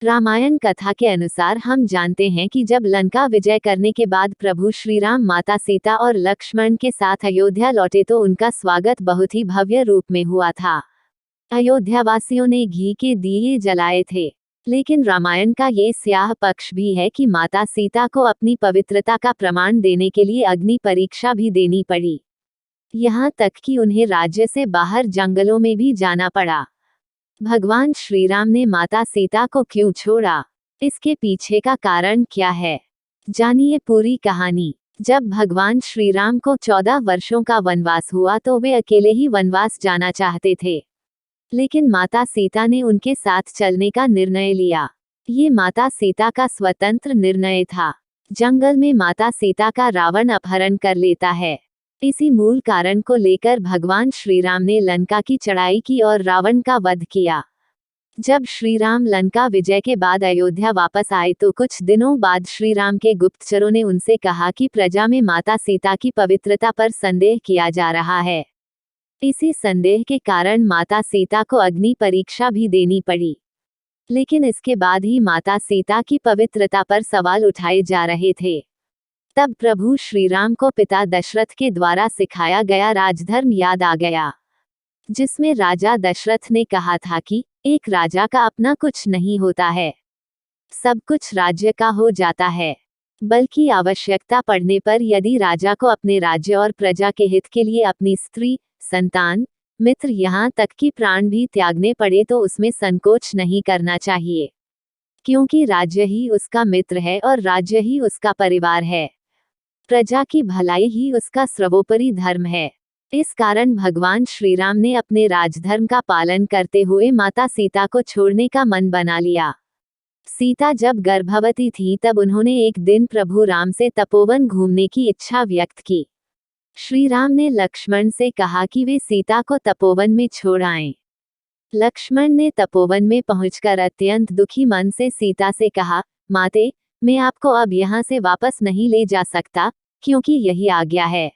रामायण कथा के अनुसार हम जानते हैं कि जब लंका विजय करने के बाद प्रभु श्री राम माता सीता और लक्ष्मण के साथ अयोध्या लौटे तो उनका स्वागत बहुत ही भव्य रूप में हुआ था। अयोध्यावासियों ने घी के दिए जलाए थे। लेकिन रामायण का ये स्याह पक्ष भी है कि माता सीता को अपनी पवित्रता का प्रमाण देने के लिए अग्नि परीक्षा भी देनी पड़ी। यहाँ तक कि उन्हें राज्य से बाहर जंगलों में भी जाना पड़ा। भगवान श्री राम ने माता सीता को क्यों छोड़ा? इसके पीछे का कारण क्या है? जानिए पूरी कहानी। जब भगवान श्री राम को 14 वर्षों का वनवास हुआ तो वे अकेले ही वनवास जाना चाहते थे, लेकिन माता सीता ने उनके साथ चलने का निर्णय लिया। ये माता सीता का स्वतंत्र निर्णय था। जंगल में माता सीता का रावण अपहरण कर लेता है। इसी मूल कारण को लेकर भगवान श्री राम ने लंका की चढ़ाई की और रावण का वध किया। जब श्री राम लंका विजय के बाद अयोध्या वापस आए तो कुछ दिनों बाद श्री राम के गुप्तचरों ने उनसे कहा कि प्रजा में माता सीता की पवित्रता पर संदेह किया जा रहा है। इसी संदेह के कारण माता सीता को अग्नि परीक्षा भी देनी पड़ी। लेकिन इसके बाद ही माता सीता की पवित्रता पर सवाल उठाए जा रहे थे। तब प्रभु श्री राम को पिता दशरथ के द्वारा सिखाया गया राजधर्म याद आ गया, जिसमें राजा दशरथ ने कहा था कि एक राजा का अपना कुछ नहीं होता है, सब कुछ राज्य का हो जाता है। बल्कि आवश्यकता पड़ने पर यदि राजा को अपने राज्य और प्रजा के हित के लिए अपनी स्त्री, संतान, मित्र, यहाँ तक कि प्राण भी त्यागने पड़े तो उसमें संकोच नहीं करना चाहिए, क्योंकि राज्य ही उसका मित्र है और राज्य ही उसका परिवार है। प्रजा की भलाई ही उसका सर्वोपरि धर्म है। इस कारण भगवान श्री राम ने अपने राजधर्म का पालन करते हुए माता सीता को छोड़ने का मन बना लिया। सीता जब गर्भवती थी तब उन्होंने एक दिन प्रभु राम से तपोवन घूमने की इच्छा व्यक्त की। श्री राम ने लक्ष्मण से कहा कि वे सीता को तपोवन में छोड़ आएं। लक्ष्मण ने तपोवन में पहुंचकर अत्यंत दुखी मन से सीता से कहा, माते, मैं आपको अब यहाँ से वापस नहीं ले जा सकता, क्योंकि यही आज्ञा है।